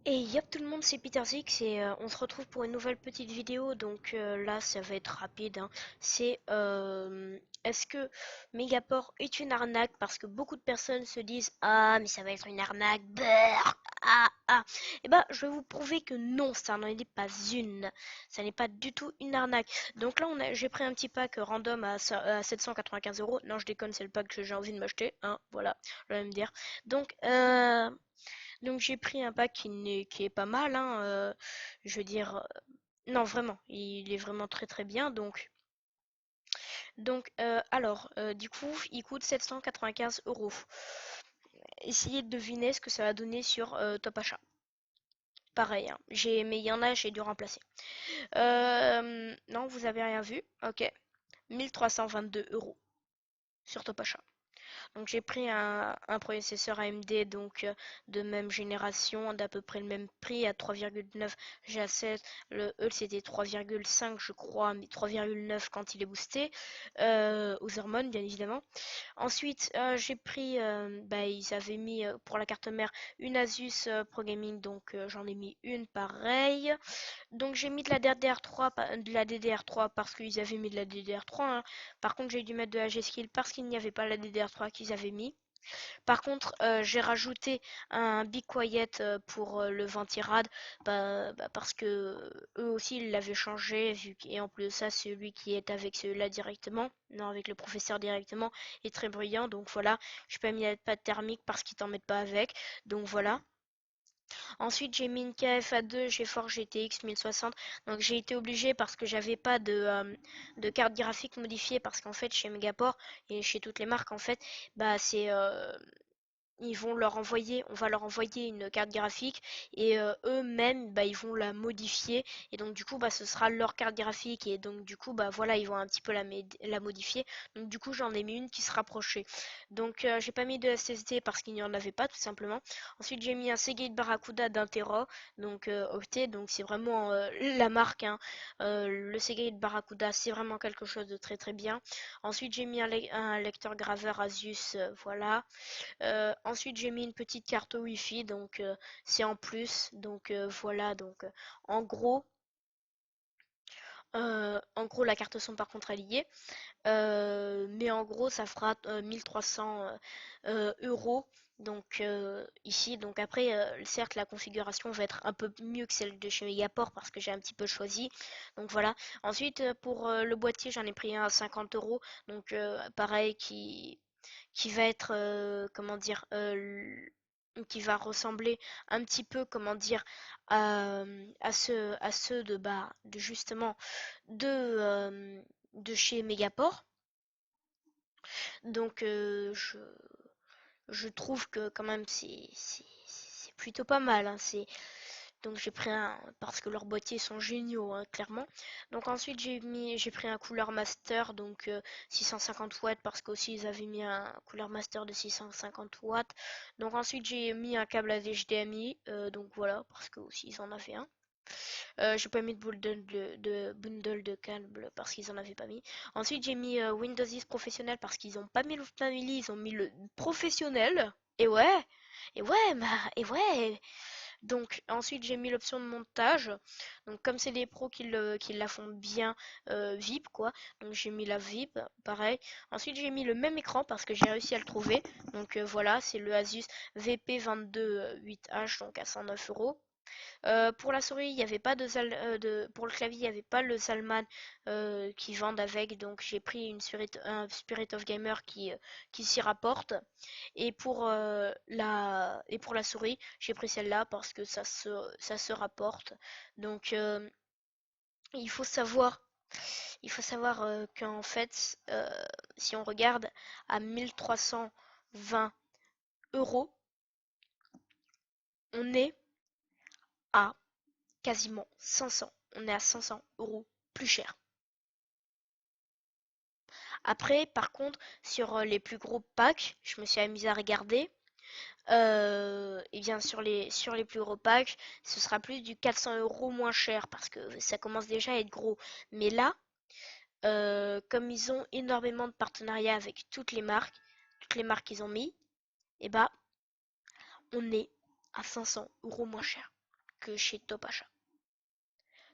Et yop tout le monde, c'est PeterZix et on se retrouve pour une nouvelle petite vidéo. Donc là, ça va être rapide, hein. C'est est-ce que Megaport est une arnaque? Parce que beaucoup de personnes se disent ah, mais ça va être une arnaque. Brrr, ah, ah. Et bah, je vais vous prouver que non, ça n'en est pas une. Ça n'est pas du tout une arnaque. Donc là, j'ai pris un petit pack random à 795 euros. Non, je déconne, c'est le pack que j'ai envie de m'acheter, hein. Voilà, je vais me dire. Donc, j'ai pris un pack qui est pas mal, hein, je veux dire, non vraiment, il est vraiment très très bien. Du coup, il coûte 795 euros. Essayez de deviner ce que ça va donner sur Top Achat. Pareil, hein, mais il y en a, j'ai dû remplacer. Non, vous avez rien vu. Ok, 1322 € sur Top Achat. Donc j'ai pris un processeur AMD de même génération, d'à peu près le même prix à 3,9 G7. Le E c'était 3,5 je crois, mais 3,9 quand il est boosté aux hormones bien évidemment. Ensuite j'ai pris, ils avaient mis pour la carte mère une Asus Pro Gaming, donc j'en ai mis une pareille. Donc j'ai mis de la DDR3, parce qu'ils avaient mis de la DDR3, hein. Par contre j'ai dû mettre de la G-Skill parce qu'il n'y avait pas la DDR3 qu'ils avaient mis. Par contre j'ai rajouté un Be Quiet pour le Ventirad, parce que eux aussi ils l'avaient changé, et en plus de ça celui qui est avec celui-là directement, non avec le professeur directement, est très bruyant. Donc voilà, j'ai pas mis la pâte thermique parce qu'ils t'en mettent pas avec. Donc voilà. Ensuite, j'ai mis une KFA2 GeForce GTX 1060. Donc, j'ai été obligée parce que j'avais pas de carte graphique modifiée. Parce qu'en fait, chez Megaport et chez toutes les marques, en fait, c'est on va leur envoyer une carte graphique et eux-mêmes ils vont la modifier, et donc du coup ce sera leur carte graphique, et donc du coup voilà, ils vont un petit peu la modifier. Donc du coup j'en ai mis une qui se rapprochait. Donc j'ai pas mis de SSD parce qu'il n'y en avait pas tout simplement. Ensuite j'ai mis un Seagate Barracuda d'1 Tera, donc octet, donc c'est vraiment la marque, hein. Le Seagate Barracuda c'est vraiment quelque chose de très très bien. Ensuite j'ai mis un lecteur graveur Asus, voilà. Ensuite, j'ai mis une petite carte Wi-Fi, donc c'est en plus. Donc voilà, en gros, la carte son par contre elle y est. Mais en gros, ça fera 1300 euros. Donc ici, donc après, certes, la configuration va être un peu mieux que celle de chez Megaport parce que j'ai un petit peu choisi. Donc voilà. Ensuite, pour le boîtier, j'en ai pris un à 50 €. Donc pareil, qui va être, comment dire, qui va ressembler un petit peu, comment dire, à ceux de justement de, de chez Megaport. Donc je trouve que quand même c'est plutôt pas mal, hein. Donc j'ai pris un parce que leurs boîtiers sont géniaux, hein, clairement. Donc ensuite j'ai pris un Cooler Master, donc 650 watts, parce qu'aussi ils avaient mis un Cooler Master de 650 watts. Donc ensuite j'ai mis un câble à HDMI, donc voilà, parce que aussi ils en avaient un. J'ai pas mis de bundle de câbles parce qu'ils en avaient pas mis. Ensuite, j'ai mis Windows 10 professionnel parce qu'ils ont pas mis le family, ils ont mis le professionnel. Et ouais, et ouais. Donc ensuite, j'ai mis l'option de montage. Donc comme c'est des pros qui la font bien, VIP quoi. Donc j'ai mis la VIP, pareil. Ensuite, j'ai mis le même écran parce que j'ai réussi à le trouver. Donc voilà, c'est le Asus VP22 8H, donc à 109 €. Pour la souris, il n'y avait pas pour le clavier, il n'y avait pas le Salman qui vendent avec, donc j'ai pris un Spirit of Gamer qui s'y rapporte. Et pour la souris, j'ai pris celle-là parce que ça se rapporte. Donc il faut savoir, qu'en fait, si on regarde à 1320 €, on est à quasiment 500. On est à 500 € plus cher. Après, par contre, sur les plus gros packs, je me suis amusée à regarder. Et bien sur les plus gros packs, ce sera plus du 400 € moins cher parce que ça commence déjà à être gros. Mais là, comme ils ont énormément de partenariats avec toutes les marques qu'ils ont mis, et bah on est à 500 € moins cher. que chez Top Achat.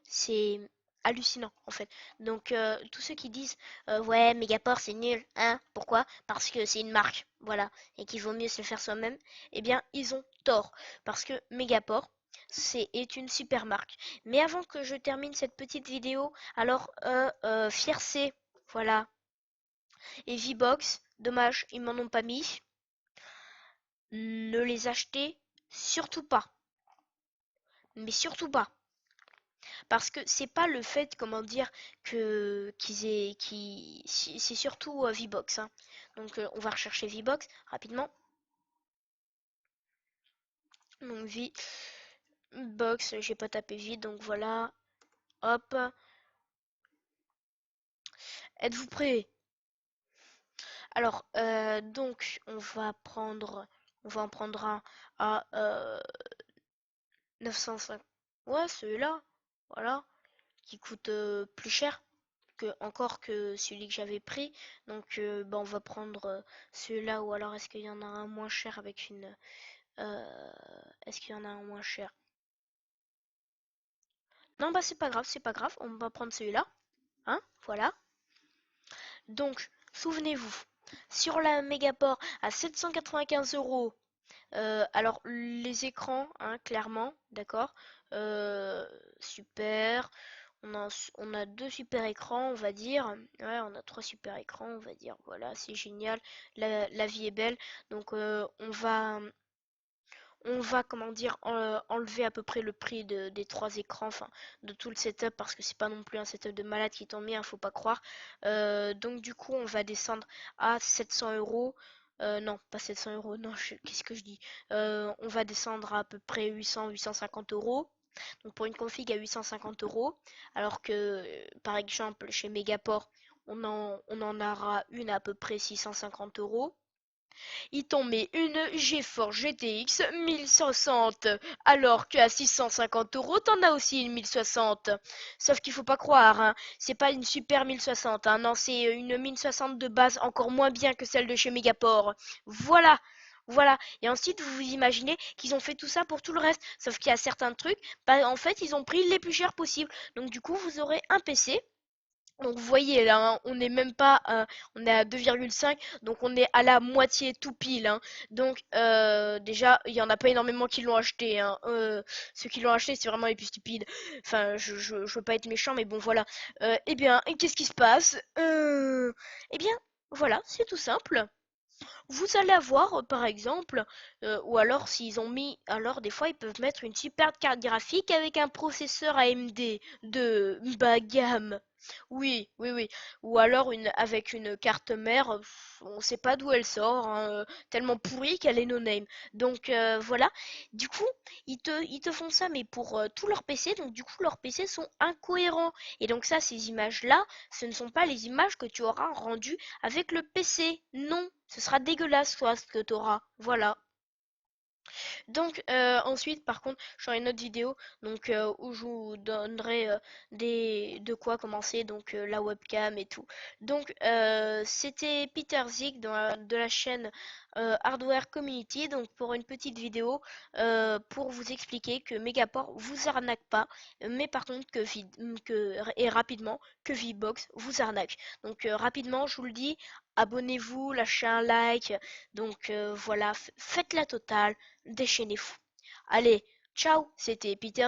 C'est hallucinant en fait. Donc tous ceux qui disent ouais Megaport c'est nul, hein, pourquoi? Parce que c'est une marque, voilà, et qu'il vaut mieux se le faire soi-même, eh bien ils ont tort. Parce que Megaport est une super marque. Mais avant que je termine cette petite vidéo, alors Fiercé, voilà, et V-Box, dommage, ils m'en ont pas mis. Ne les achetez surtout pas. Mais surtout pas. Parce que c'est pas le fait, comment dire, que qu'ils aient, c'est surtout V-Box. Hein. Donc on va rechercher V-Box rapidement. Donc V-Box, j'ai pas tapé vite, donc voilà. Hop. Êtes-vous prêts? Alors, donc on va en prendre un à 905. Ouais, celui-là, voilà, qui coûte plus cher encore que celui que j'avais pris. Donc bah, on va prendre celui-là ou alors est-ce qu'il y en a un moins cher avec une... est-ce qu'il y en a un moins cher? Non bah c'est pas grave, c'est pas grave, on va prendre celui-là. Hein, voilà. Donc, souvenez-vous, sur la Megaport à 795 euros, alors les écrans, hein, clairement, d'accord, super. On a deux super écrans, on va dire. Ouais, on a trois super écrans, on va dire. Voilà, c'est génial. La vie est belle. Donc, on va, comment dire, enlever à peu près le prix des trois écrans, enfin, de tout le setup, parce que c'est pas non plus un setup de malade qui tombe bien, faut pas croire. Donc, du coup, on va descendre à 700 euros. Non, pas 700 euros, non, qu'est-ce que je dis? On va descendre à peu près 800-850 euros. Donc pour une config à 850 euros, alors que par exemple chez Megaport, on en aura une à peu près 650 euros. Il t'en met une GeForce GTX 1060, alors qu'à 650 euros, t'en as aussi une 1060. Sauf qu'il faut pas croire, hein, c'est pas une super 1060, hein, non, c'est une 1060 de base encore moins bien que celle de chez Megaport. Voilà. Voilà. Et ensuite, vous vous imaginez qu'ils ont fait tout ça pour tout le reste. Sauf qu'il y a certains trucs, bah, en fait, ils ont pris les plus chers possibles. Donc, du coup, vous aurez un PC. Donc vous voyez là, hein, on n'est même pas, on est à 2,5, donc on est à la moitié tout pile. Hein. Donc déjà, il y en a pas énormément qui l'ont acheté. Hein. Ceux qui l'ont acheté, c'est vraiment les plus stupides. Enfin, je veux pas être méchant, mais bon voilà. Eh bien, qu'est-ce qui se passe? Eh bien, voilà, c'est tout simple. Vous allez avoir, par exemple, ou alors s'ils ont mis, alors des fois ils peuvent mettre une super carte graphique avec un processeur AMD de bas gamme. Oui, oui, oui. Ou alors avec une carte mère, on sait pas d'où elle sort, hein, tellement pourrie qu'elle est no-name. Donc voilà. Du coup, ils te font ça, mais pour tous leurs PC. Donc du coup, leurs PC sont incohérents. Et donc ça, ces images-là, ce ne sont pas les images que tu auras rendues avec le PC. Non, ce sera dégueulasse, toi, ce que tu auras. Voilà. Donc ensuite par contre j'aurai une autre vidéo donc où je vous donnerai de quoi commencer donc la webcam et tout. Donc c'était Peter Zig de la chaîne Hardware Community donc pour une petite vidéo pour vous expliquer que Megaport vous arnaque pas mais par contre et rapidement que VBox vous arnaque. Donc rapidement je vous le dis, abonnez-vous, lâchez un like donc voilà, faites la totale, déchaînez-vous. Allez, ciao, c'était Peter.